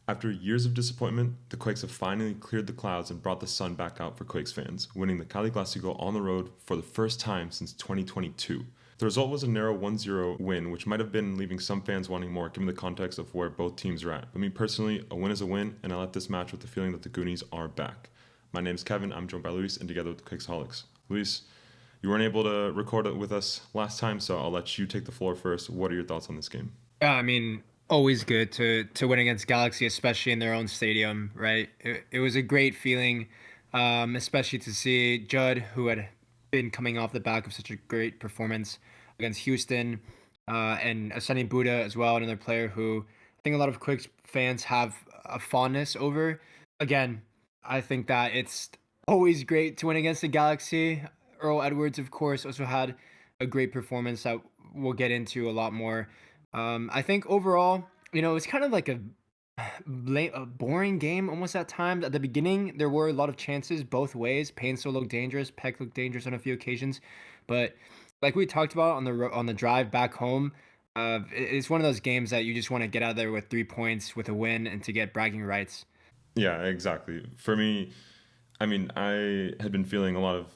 After years of disappointment, the Quakes have finally cleared the clouds and brought the sun back out for Quakes fans, winning the Cali Clasico on the road for the first time since 2022. The result was a narrow 1-0 win, which might have been leaving some fans wanting more given the context of where both teams are at. But me personally, a win is a win, and I left this match with the feeling that the Goonies are back. My name is Kevin, I'm joined by Luis, and together with the Quakesaholics. Luis, you weren't able to record it with us last time, so I'll let you take the floor first. What are your thoughts on this game? Yeah, I mean, always good to win against gaLaxy, especially in their own stadium, right? It was a great feeling, especially to see Judd, who had been coming off the back of such a great performance against Houston, and Asani Buddha as well, another player who I think a lot of Quicks fans have a fondness over. Again, I think that it's always great to win against the gaLaxy. Earl Edwards, of course, also had a great performance that we'll get into a lot more. I think overall, it's kind of like a boring game almost at times. At the beginning, there were a lot of chances both ways. Painso looked dangerous, Peck looked dangerous on a few occasions, but like we talked about on the drive back home, it's one of those games that you just want to get out of there with 3 points, with a win, and to get bragging rights. Yeah, exactly. For me, I mean, I had been feeling a lot of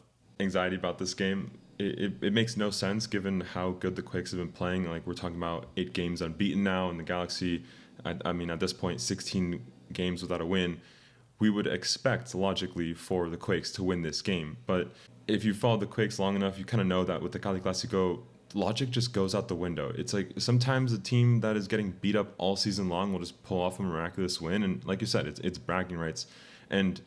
anxiety about this game. It makes no sense given how good the Quakes have been playing. Like, we're talking about 8 games unbeaten now, and the gaLaxy, I mean, at this point, 16 games without a win. We would expect, logically, for the Quakes to win this game. But if you followed the Quakes long enough, you kind of know that with the Cali Clasico, logic just goes out the window. It's like sometimes a team that is getting beat up all season long will just pull off a miraculous win. And like you said, it's bragging rights. And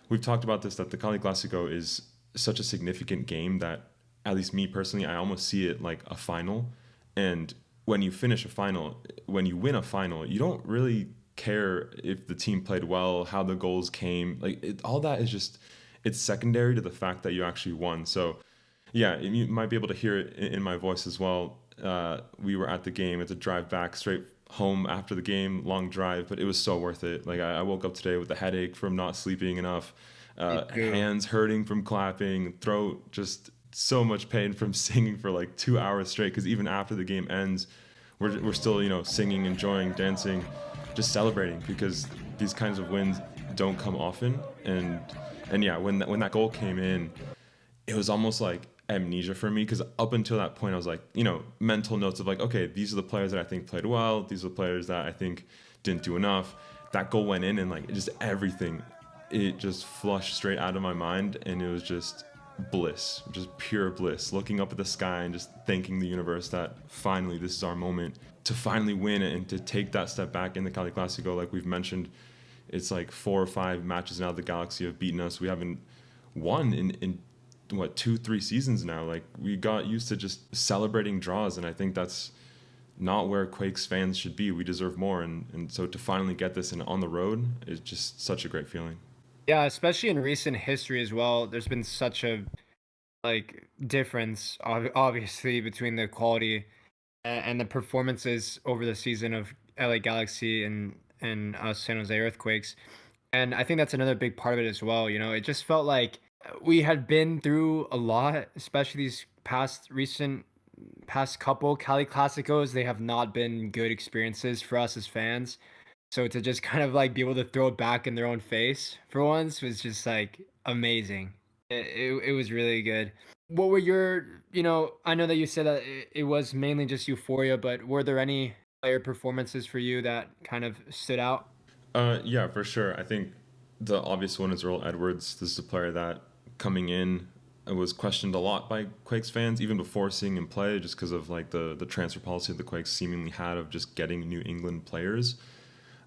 we've talked about this, that the Cali Clasico is such a significant game that, at least me personally, I almost see it like a final. And when you finish a final, when you win a final, you don't really care if the team played well, how the goals came. All that is just, it's secondary to the fact that you actually won. So yeah, you might be able to hear it in my voice as well. We were at the game. It's a drive back straight home after the game, long drive, but it was so worth it. Like, I woke up today with a headache from not sleeping enough, Me too. hands hurting from clapping, throat just so much pain from singing for like 2 hours straight. Because even after the game ends, we're still singing, enjoying, dancing, just celebrating because these kinds of wins don't come often. And yeah, when that goal came in, it was almost like amnesia for me because up until that point I was like, mental notes of like, okay, these are the players that I think played well, these are the players that I think didn't do enough. That goal went in and like just everything, it just flushed straight out of my mind, and it was just bliss, just pure bliss, looking up at the sky and just thanking the universe that finally this is our moment to finally win and to take that step back in the Cali Clasico. Like we've mentioned, it's like 4 or 5 matches now the gaLaxy have beaten us. We haven't won in what, 2 3 seasons now. Like, we got used to just celebrating draws, and I think that's not where Quakes fans should be. We deserve more, and so to finally get this and on the road is just such a great feeling. Yeah, especially in recent history as well. There's been such a difference, obviously, between the quality and the performances over the season of LA gaLaxy and San Jose Earthquakes. And I think that's another big part of it as well. It just felt like we had been through a lot, especially these past couple Cali Classicos. They have not been good experiences for us as fans. So to just kind of like be able to throw it back in their own face for once was just like amazing. It was really good. What were I know that you said that it was mainly just euphoria, but were there any player performances for you that kind of stood out? Yeah, for sure. I think the obvious one is Earl Edwards. This is a player that, coming in, was questioned a lot by Quakes fans even before seeing him play, just because of like the transfer policy the Quakes seemingly had of just getting New England players.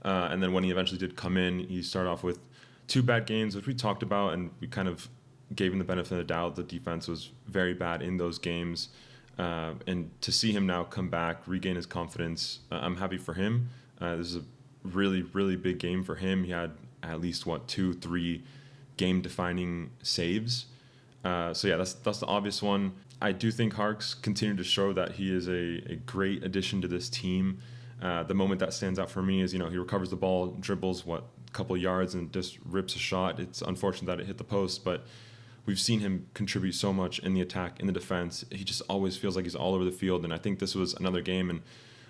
And then when he eventually did come in, he started off with 2 bad games, which we talked about, and we kind of gave him the benefit of the doubt. The defense was very bad in those games. And to see him now come back, regain his confidence, I'm happy for him. This is a really, really big game for him. He had at least, 2 3 game-defining saves. So yeah, that's the obvious one. I do think Harks continued to show that he is a great addition to this team. The moment that stands out for me is, he recovers the ball, dribbles a couple yards, and just rips a shot. It's unfortunate that it hit the post, but we've seen him contribute so much in the attack, in the defense. He just always feels like he's all over the field, and I think this was another game. And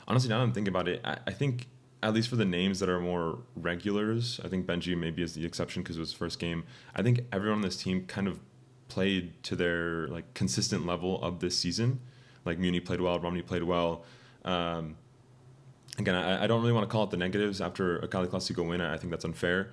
honestly, now that I'm thinking about it, I think at least for the names that are more regulars, I think Benji maybe is the exception because it was his first game. I think everyone on this team kind of played to their like consistent level of this season. Like Muni played well, Romney played well. Um, Again, I don't really want to call it the negatives after a Cali Clasico win. I think that's unfair.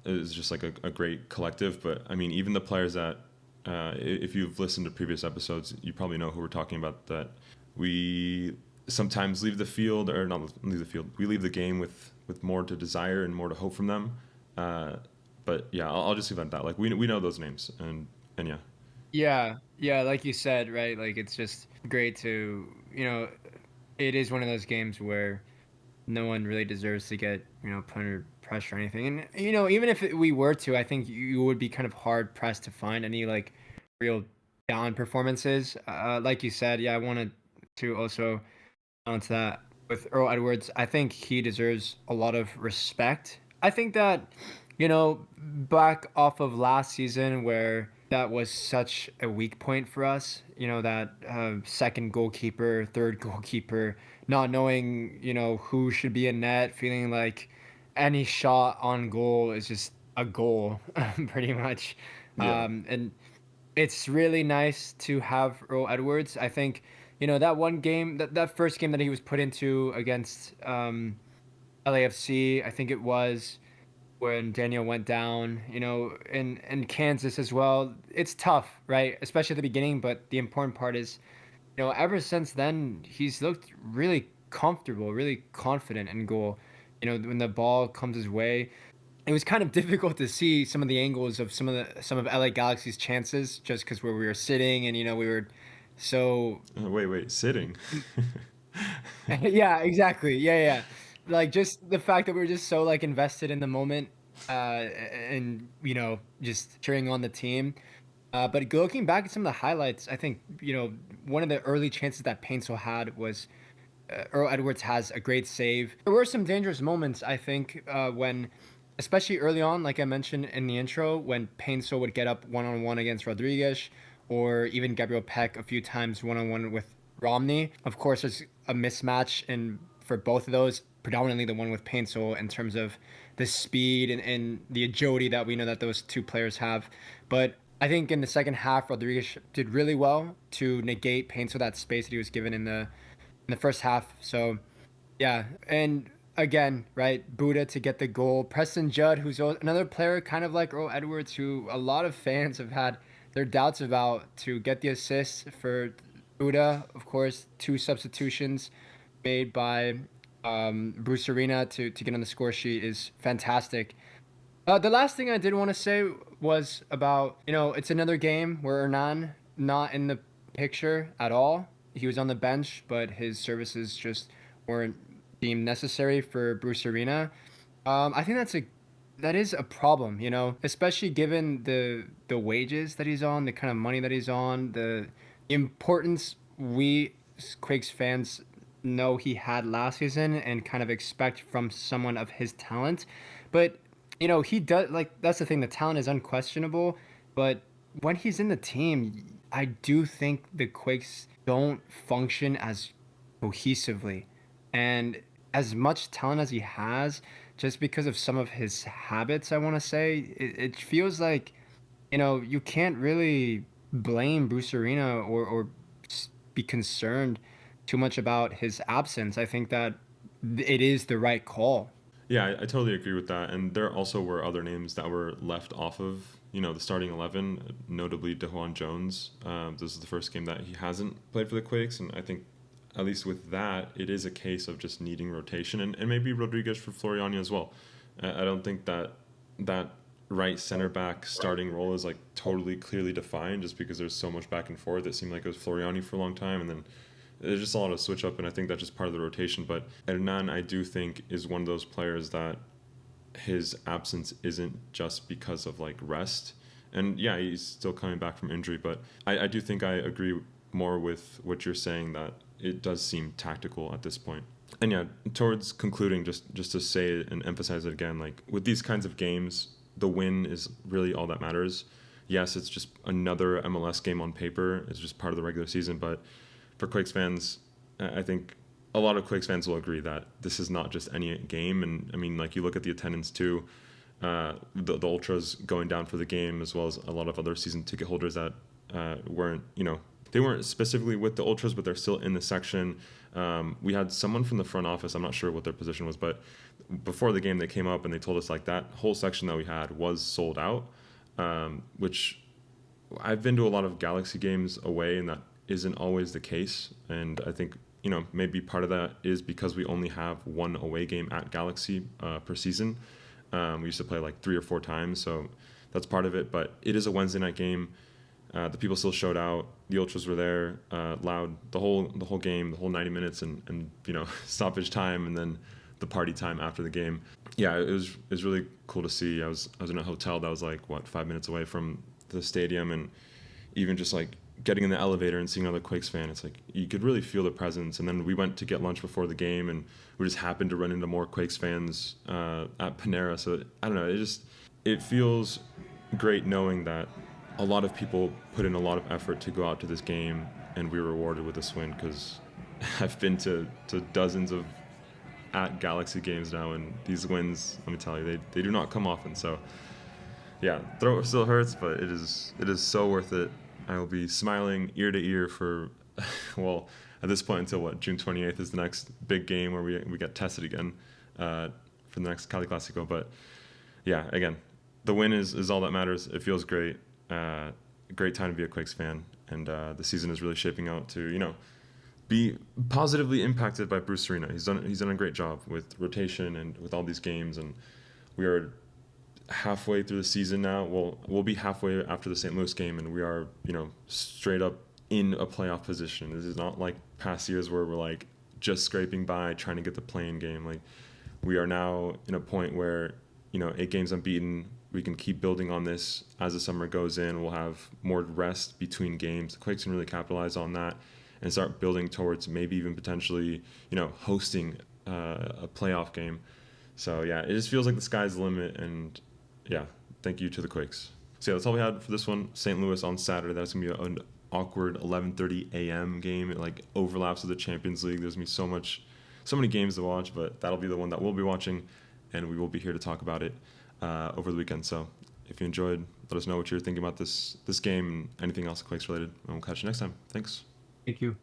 It's just like a great collective. But I mean, even the players that, if you've listened to previous episodes, you probably know who we're talking about. That we sometimes leave the field, or not leave the field. We leave the game with more to desire and more to hope from them. But yeah, I'll just leave it at that. Like we know those names, and yeah. Yeah, like you said, right? Like it's just great to, it is one of those games where no one really deserves to get, put under pressure or anything. And even if we were to, I think you would be kind of hard pressed to find any like real down performances. Like you said, yeah, I wanted to also onto that with Earl Edwards. I think he deserves a lot of respect. I think that, back off of last season where that was such a weak point for us, that second goalkeeper, third goalkeeper, not knowing, who should be in net, feeling like any shot on goal is just a goal, pretty much. Yeah. And it's really nice to have Earl Edwards. I think, that one game, that first game that he was put into against LAFC, I think it was when Daniel went down, in Kansas as well. It's tough, right? Especially at the beginning, but the important part is, ever since then, he's looked really comfortable, really confident in goal. When the ball comes his way, it was kind of difficult to see some of the angles of some of LA Galaxy's chances just because where we were sitting and we were so Wait, sitting. yeah, exactly. Yeah. Like just the fact that we were just so like invested in the moment, and just cheering on the team. But looking back at some of the highlights, I think one of the early chances that Paintsel had was Earl Edwards has a great save. There were some dangerous moments, I think, when, especially early on, like I mentioned in the intro, when Paintsel would get up one-on-one against Rodriguez, or even Gabriel Peck a few times one-on-one with Romney. Of course, there's a mismatch for both of those, predominantly the one with Paintsel in terms of the speed and the agility that we know that those two players have. But I think in the second half, Rodriguez did really well to negate Paintsel that space that he was given in the first half. So yeah, and again, right, Buddha to get the goal. Preston Judd, who's another player kind of like Earl Edwards, who a lot of fans have had their doubts about, to get the assist for Buddha. Of course, two substitutions made by Bruce Arena to get on the score sheet is fantastic. The last thing I did want to say was about, it's another game where Hernan not in the picture at all. He was on the bench, but his services just weren't deemed necessary for Bruce Arena. I think that is a problem, especially given the wages that he's on, the kind of money that he's on, the importance we Quakes fans know he had last season and kind of expect from someone of his talent. But he does, like, that's the thing, the talent is unquestionable, but when he's in the team, I do think the Quakes don't function as cohesively. And as much talent as he has, just because of some of his habits, I want to say, it feels like, you can't really blame Bruce Arena or be concerned too much about his absence. I think that it is the right call. Yeah, I totally agree with that. And there also were other names that were left off of, the starting 11, notably DeJuan Jones. This is the first game that he hasn't played for the Quakes. And I think, at least with that, it is a case of just needing rotation. And maybe Rodriguez for Floriani as well. I don't think that right center back starting role is like totally clearly defined just because there's so much back and forth. It seemed like it was Floriani for a long time. And then there's just a lot of switch up, and I think that's just part of the rotation. But Hernan, I do think, is one of those players that his absence isn't just because of like rest. And yeah, he's still coming back from injury, but I do think I agree more with what you're saying, that it does seem tactical at this point. And yeah, towards concluding, just to say it and emphasize it again, like with these kinds of games, the win is really all that matters. Yes, it's just another MLS game on paper. It's just part of the regular season, but for Quakes fans, I think a lot of Quakes fans will agree that this is not just any game. And I mean, like, you look at the attendance too, the ultras going down for the game, as well as a lot of other season ticket holders that weren't, they weren't specifically with the ultras, but they're still in the section. We had someone from the front office, I'm not sure what their position was, but before the game they came up and they told us like that whole section that we had was sold out, which I've been to a lot of gaLaxy games away, and that isn't always the case. And I think, maybe part of that is because we only have one away game at gaLaxy per season. We used to play like 3 or 4 times, so that's part of it. But it is a Wednesday night game. The people still showed out. The ultras were there, loud the whole game, the whole 90 minutes, and stoppage time, and then the party time after the game. Yeah, it was really cool to see. I was in a hotel that was like 5 minutes away from the stadium, and even just like getting in the elevator and seeing another Quakes fan, it's like you could really feel the presence. And then we went to get lunch before the game, and we just happened to run into more Quakes fans at Panera. So I don't know, it feels great knowing that a lot of people put in a lot of effort to go out to this game, and we were rewarded with this win. Because I've been to dozens of at gaLaxy games now, and these wins, let me tell you, they do not come often. So yeah, throat still hurts, but it is so worth it. I will be smiling ear to ear for, well, at this point until June 28th is the next big game where we get tested again for the next Cali Clasico. But yeah, again, the win is all that matters. It feels great. Great time to be a Quakes fan, and the season is really shaping out to be positively impacted by Bruce Arena. He's done a great job with rotation and with all these games, and we are halfway through the season now. We'll be halfway after the St. Louis game, and we are straight up in a playoff position. This is not like past years where we're like just scraping by trying to get the play-in game. Like, we are now in a point where 8 games unbeaten. We can keep building on this as the summer goes in. We'll have more rest between games. The Quakes can really capitalize on that and start building towards maybe even potentially hosting a playoff game. So yeah, it just feels like the sky's the limit, and yeah, thank you to the Quakes. So yeah, that's all we had for this one. St. Louis on Saturday. That's gonna be an awkward 11:30 a.m. game. It like overlaps with the Champions League. There's gonna be so many games to watch, but that'll be the one that we'll be watching, and we will be here to talk about it over the weekend. So if you enjoyed, let us know what you're thinking about this game and anything else Quakes related, and we'll catch you next time. Thanks. Thank you.